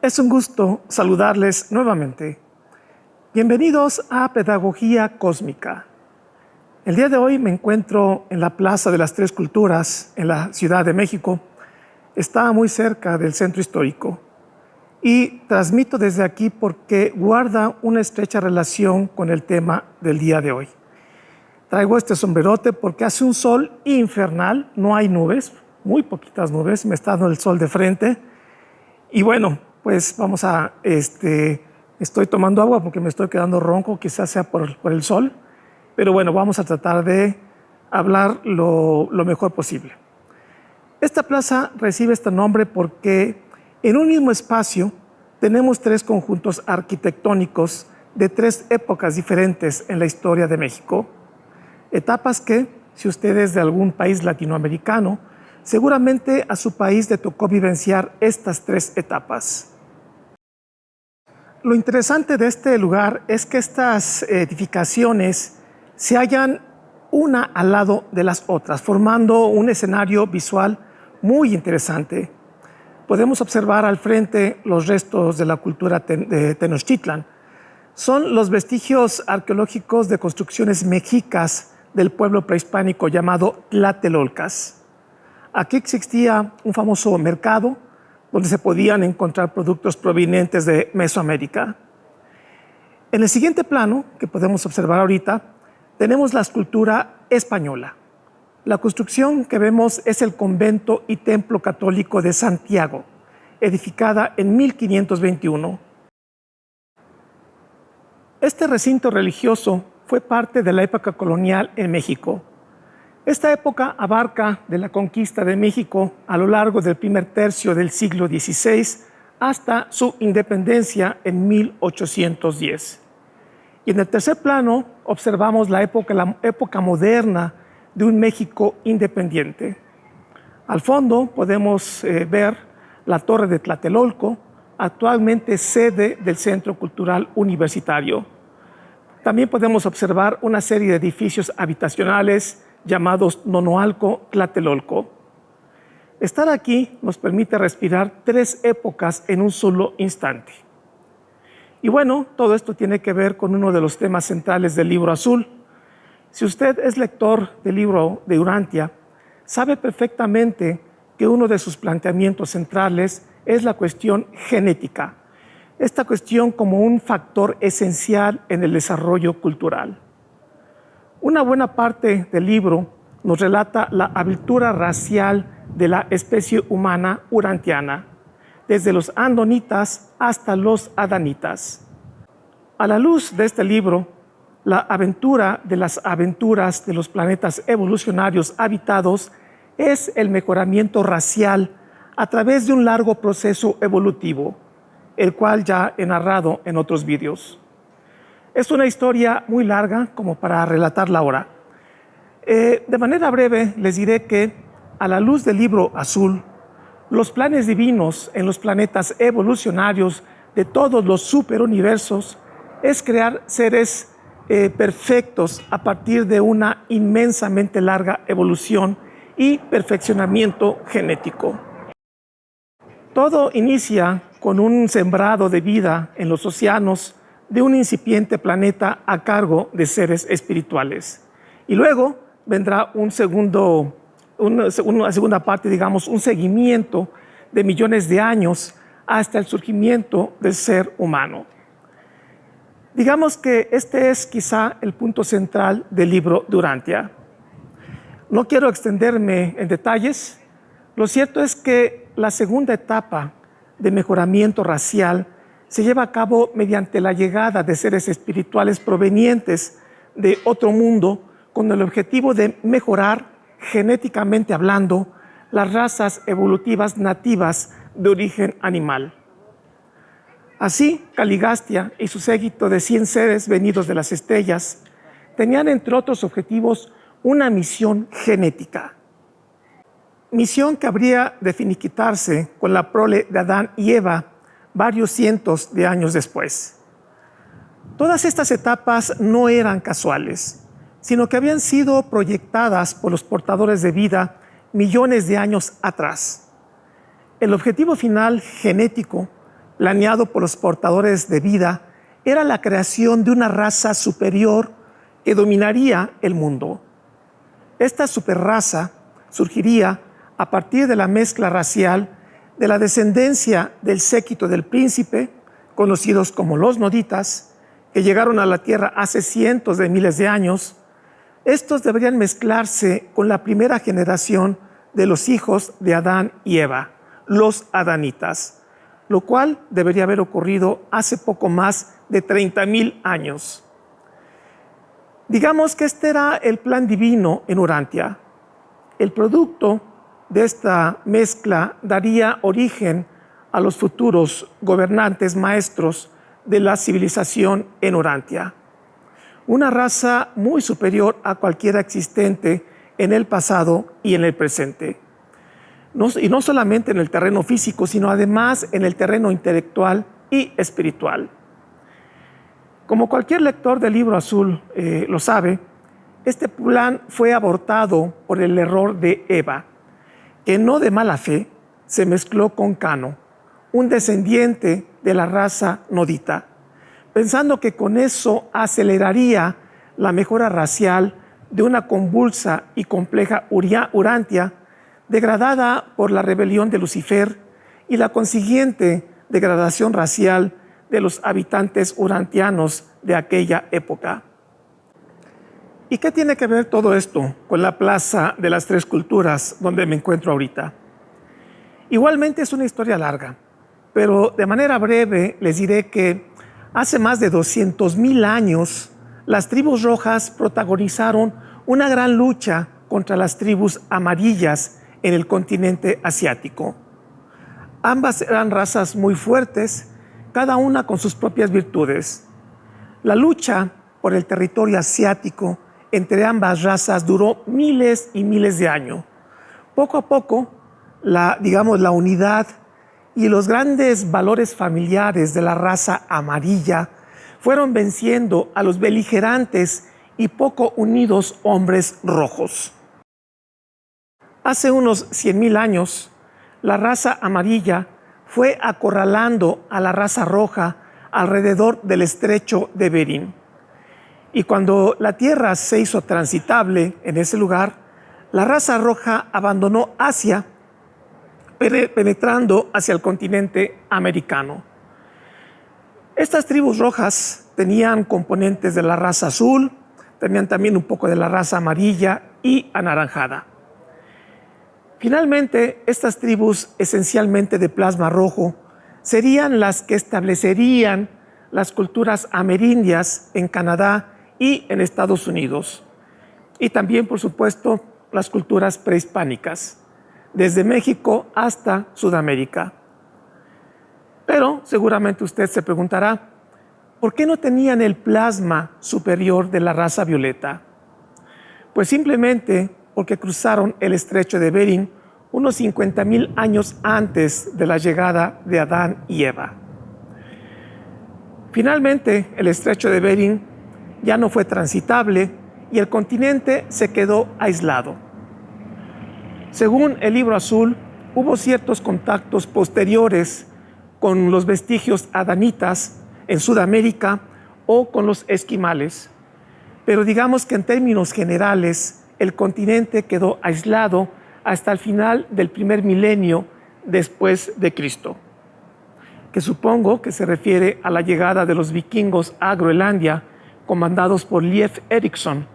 Es un gusto saludarles nuevamente. Bienvenidos a Pedagogía Cósmica. El día de hoy me encuentro en la Plaza de las Tres Culturas, en la Ciudad de México. Está muy cerca del centro histórico y transmito desde aquí porque guarda una estrecha relación con el tema del día de hoy. Traigo este sombrerote porque hace un sol infernal, no hay nubes, muy poquitas nubes, me está dando el sol de frente. Y bueno, pues vamos a, estoy tomando agua porque me estoy quedando ronco, quizás sea por el sol, pero bueno, vamos a tratar de hablar lo mejor posible. Esta plaza recibe este nombre porque en un mismo espacio tenemos tres conjuntos arquitectónicos de tres épocas diferentes en la historia de México. Etapas que, si usted es de algún país latinoamericano, seguramente a su país le tocó vivenciar estas tres etapas. Lo interesante de este lugar es que estas edificaciones se hallan una al lado de las otras, formando un escenario visual muy interesante. Podemos observar al frente los restos de la cultura de Tenochtitlan. Son los vestigios arqueológicos de construcciones mexicas del pueblo prehispánico llamado Tlatelolcas. Aquí existía un famoso mercado donde se podían encontrar productos provenientes de Mesoamérica. En el siguiente plano, que podemos observar ahorita, tenemos la escultura española. La construcción que vemos es el convento y templo católico de Santiago, edificada en 1521. Este recinto religioso fue parte de la época colonial en México. Esta época abarca de la conquista de México a lo largo del primer tercio del siglo XVI hasta su independencia en 1810. Y en el tercer plano observamos la época moderna de un México independiente. Al fondo podemos ver la Torre de Tlatelolco, actualmente sede del Centro Cultural Universitario. También podemos observar una serie de edificios habitacionales llamados Nonoalco Tlatelolco. Estar aquí nos permite respirar tres épocas en un solo instante. Y bueno, todo esto tiene que ver con uno de los temas centrales del Libro Azul. Si usted es lector del libro de Urantia, sabe perfectamente que uno de sus planteamientos centrales es la cuestión genética, esta cuestión como un factor esencial en el desarrollo cultural. Una buena parte del libro nos relata la abertura racial de la especie humana urantiana, desde los andonitas hasta los adanitas. A la luz de este libro, la aventura de las aventuras de los planetas evolucionarios habitados es el mejoramiento racial a través de un largo proceso evolutivo, el cual ya he narrado en otros vídeos. Es una historia muy larga como para relatarla ahora. De manera breve les diré que a la luz del Libro Azul, los planes divinos en los planetas evolucionarios de todos los superuniversos es crear seres perfectos a partir de una inmensamente larga evolución y perfeccionamiento genético. Todo inicia con un sembrado de vida en los océanos de un incipiente planeta a cargo de seres espirituales. Y luego vendrá una segunda parte, digamos, un seguimiento de millones de años hasta el surgimiento del ser humano. Digamos que este es quizá el punto central del libro de Urantia. No quiero extenderme en detalles. Lo cierto es que la segunda etapa de mejoramiento racial se lleva a cabo mediante la llegada de seres espirituales provenientes de otro mundo con el objetivo de mejorar, genéticamente hablando, las razas evolutivas nativas de origen animal. Así, Caligastia y su séquito de 100 seres venidos de las estrellas tenían, entre otros objetivos, una misión genética. Misión que habría de finiquitarse con la prole de Adán y Eva varios cientos de años después. Todas estas etapas no eran casuales, sino que habían sido proyectadas por los portadores de vida millones de años atrás. El objetivo final genético planeado por los portadores de vida era la creación de una raza superior que dominaría el mundo. Esta superraza surgiría a partir de la mezcla racial de la descendencia del séquito del príncipe, conocidos como los noditas, que llegaron a la Tierra hace cientos de miles de años. Estos deberían mezclarse con la primera generación de los hijos de Adán y Eva, los adanitas, lo cual debería haber ocurrido hace poco más de 30,000 años. Digamos que este era el plan divino en Urantia. El producto de esta mezcla daría origen a los futuros gobernantes maestros de la civilización en Urantia. Una raza muy superior a cualquiera existente en el pasado y en el presente. Y no solamente en el terreno físico, sino además en el terreno intelectual y espiritual. Como cualquier lector del Libro Azul lo sabe, este plan fue abortado por el error de Eva, que no de mala fe se mezcló con Cano, un descendiente de la raza nodita, pensando que con eso aceleraría la mejora racial de una convulsa y compleja Urantia, degradada por la rebelión de Lucifer y la consiguiente degradación racial de los habitantes urantianos de aquella época. ¿Y qué tiene que ver todo esto con la Plaza de las Tres Culturas donde me encuentro ahorita? Igualmente es una historia larga, pero de manera breve les diré que hace más de 200,000 años las tribus rojas protagonizaron una gran lucha contra las tribus amarillas en el continente asiático. Ambas eran razas muy fuertes, cada una con sus propias virtudes. La lucha por el territorio asiático entre ambas razas duró miles y miles de años. Poco a poco, la unidad y los grandes valores familiares de la raza amarilla fueron venciendo a los beligerantes y poco unidos hombres rojos. Hace unos 100,000 años, la raza amarilla fue acorralando a la raza roja alrededor del estrecho de Bering. Y cuando la tierra se hizo transitable en ese lugar, la raza roja abandonó Asia, penetrando hacia el continente americano. Estas tribus rojas tenían componentes de la raza azul, tenían también un poco de la raza amarilla y anaranjada. Finalmente, estas tribus, esencialmente de plasma rojo, serían las que establecerían las culturas amerindias en Canadá y en Estados Unidos. Y también, por supuesto, las culturas prehispánicas, desde México hasta Sudamérica. Pero seguramente usted se preguntará, ¿por qué no tenían el plasma superior de la raza violeta? Pues simplemente porque cruzaron el estrecho de Bering unos 50,000 años antes de la llegada de Adán y Eva. Finalmente, el estrecho de Bering ya no fue transitable y el continente se quedó aislado. Según el Libro Azul, hubo ciertos contactos posteriores con los vestigios adanitas en Sudamérica o con los esquimales, pero digamos que en términos generales el continente quedó aislado hasta el final del primer milenio después de Cristo, que supongo que se refiere a la llegada de los vikingos a Groenlandia, comandados por Leif Erikson,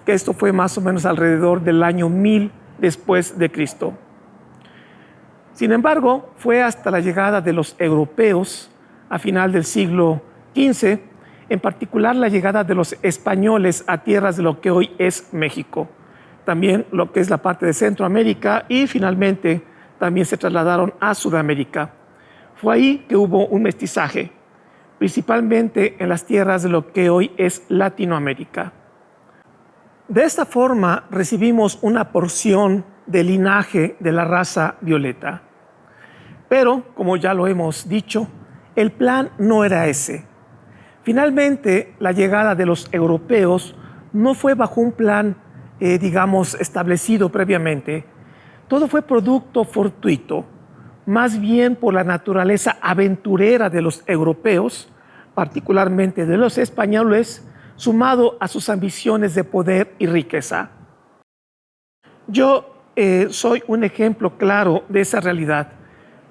que esto fue más o menos alrededor del año 1000 después de Cristo. Sin embargo, fue hasta la llegada de los europeos a final del siglo XV, en particular la llegada de los españoles a tierras de lo que hoy es México, también lo que es la parte de Centroamérica y finalmente también se trasladaron a Sudamérica. Fue ahí que hubo un mestizaje, principalmente en las tierras de lo que hoy es Latinoamérica. De esta forma recibimos una porción del linaje de la raza violeta. Pero, como ya lo hemos dicho, el plan no era ese. Finalmente, la llegada de los europeos no fue bajo un plan, establecido previamente. todo fue producto fortuito, más bien por la naturaleza aventurera de los europeos, particularmente de los españoles, sumado a sus ambiciones de poder y riqueza. Yo soy un ejemplo claro de esa realidad.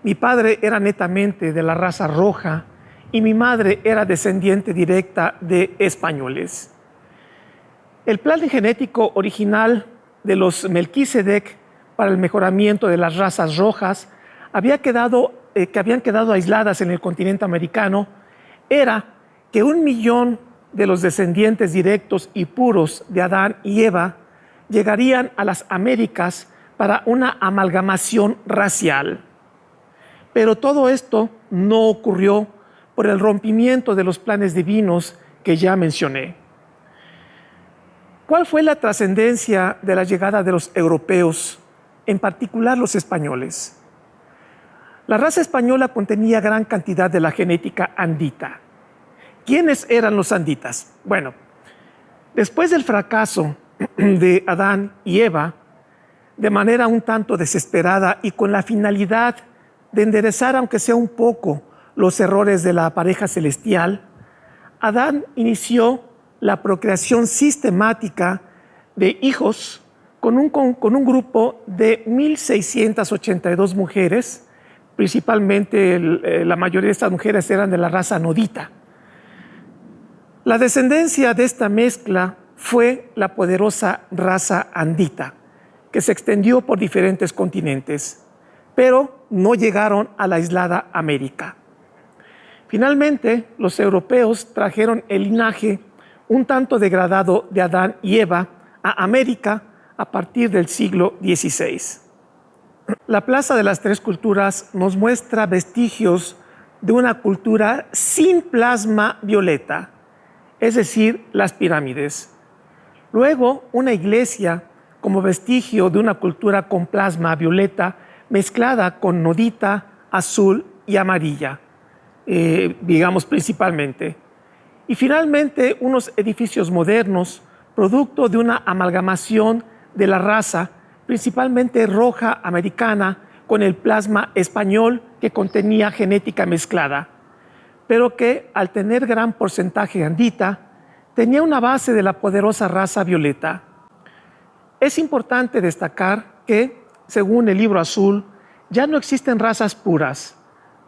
Mi padre era netamente de la raza roja y mi madre era descendiente directa de españoles. El plan genético original de los Melquisedec para el mejoramiento de las razas rojas que habían quedado aisladas en el continente americano era que 1.000.000 de los descendientes directos y puros de Adán y Eva llegarían a las Américas para una amalgamación racial. Pero todo esto no ocurrió por el rompimiento de los planes divinos que ya mencioné. ¿Cuál fue la trascendencia de la llegada de los europeos, en particular los españoles? La raza española contenía gran cantidad de la genética andita. ¿Quiénes eran los anditas? Bueno, después del fracaso de Adán y Eva, de manera un tanto desesperada y con la finalidad de enderezar, aunque sea un poco, los errores de la pareja celestial, Adán inició la procreación sistemática de hijos con un grupo de 1.682 mujeres, principalmente la mayoría de estas mujeres eran de la raza nodita. La descendencia de esta mezcla fue la poderosa raza andita, que se extendió por diferentes continentes, pero no llegaron a la aislada América. Finalmente, los europeos trajeron el linaje un tanto degradado de Adán y Eva a América a partir del siglo XVI. La Plaza de las Tres Culturas nos muestra vestigios de una cultura sin plasma violeta, es decir, las pirámides. Luego, una iglesia como vestigio de una cultura con plasma violeta mezclada con nodita, azul y amarilla, digamos principalmente. Y finalmente, unos edificios modernos, producto de una amalgamación de la raza, principalmente roja americana, con el plasma español que contenía genética mezclada, pero que al tener gran porcentaje andita, tenía una base de la poderosa raza violeta. Es importante destacar que, según el Libro Azul, ya no existen razas puras.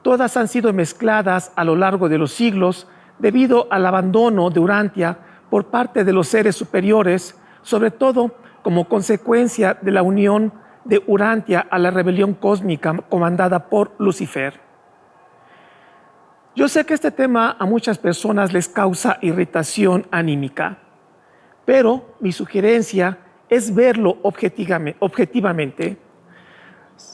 Todas han sido mezcladas a lo largo de los siglos debido al abandono de Urantia por parte de los seres superiores, sobre todo como consecuencia de la unión de Urantia a la rebelión cósmica comandada por Lucifer. Yo sé que este tema a muchas personas les causa irritación anímica, pero mi sugerencia es verlo objetivamente.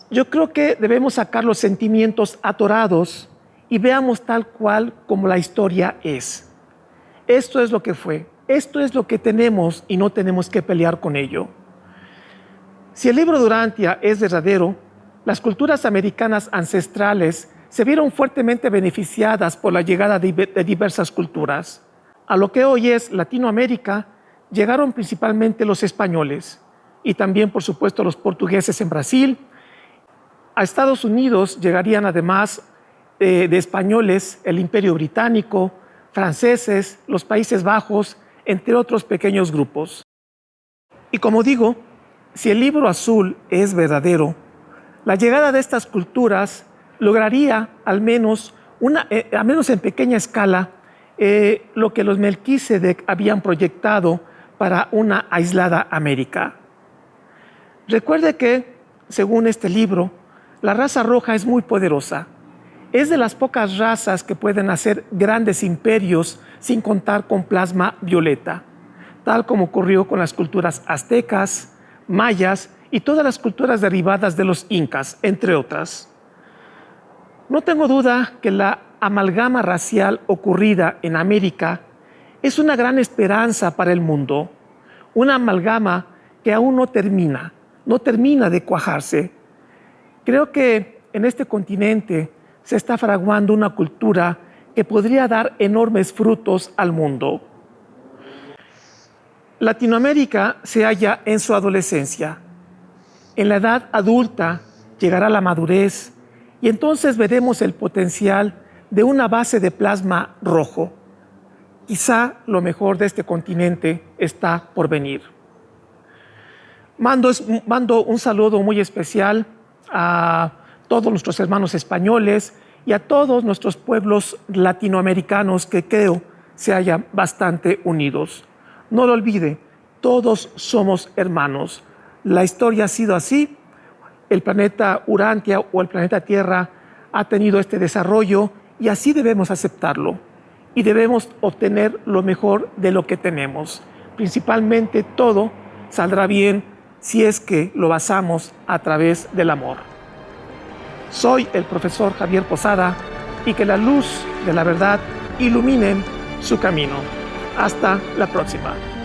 Yo creo que debemos sacar los sentimientos atorados y veamos tal cual como la historia es. Esto es lo que fue, esto es lo que tenemos y no tenemos que pelear con ello. Si el libro de Urantia es verdadero, las culturas americanas ancestrales se vieron fuertemente beneficiadas por la llegada de diversas culturas. A lo que hoy es Latinoamérica llegaron principalmente los españoles y también, por supuesto, los portugueses en Brasil. A Estados Unidos llegarían además de españoles el Imperio Británico, franceses, los Países Bajos, entre otros pequeños grupos. Y como digo, si el Libro Azul es verdadero, la llegada de estas culturas lograría al menos en pequeña escala lo que los Melquisedec habían proyectado para una aislada América. Recuerde que, según este libro, la raza roja es muy poderosa. Es de las pocas razas que pueden hacer grandes imperios sin contar con plasma violeta, tal como ocurrió con las culturas aztecas, mayas y todas las culturas derivadas de los incas, entre otras. No tengo duda que la amalgama racial ocurrida en América es una gran esperanza para el mundo, una amalgama que aún no termina de cuajarse. Creo que en este continente se está fraguando una cultura que podría dar enormes frutos al mundo. Latinoamérica se halla en su adolescencia. En la edad adulta llegará la madurez y entonces veremos el potencial de una base de plasma rojo. Quizá lo mejor de este continente está por venir. Mando un saludo muy especial a todos nuestros hermanos españoles y a todos nuestros pueblos latinoamericanos que creo se hallan bastante unidos. No lo olvide, todos somos hermanos. La historia ha sido así. El planeta Urantia o el planeta Tierra ha tenido este desarrollo y así debemos aceptarlo. Y debemos obtener lo mejor de lo que tenemos. Principalmente todo saldrá bien si es que lo basamos a través del amor. Soy el profesor Javier Posada y que la luz de la verdad ilumine su camino. Hasta la próxima.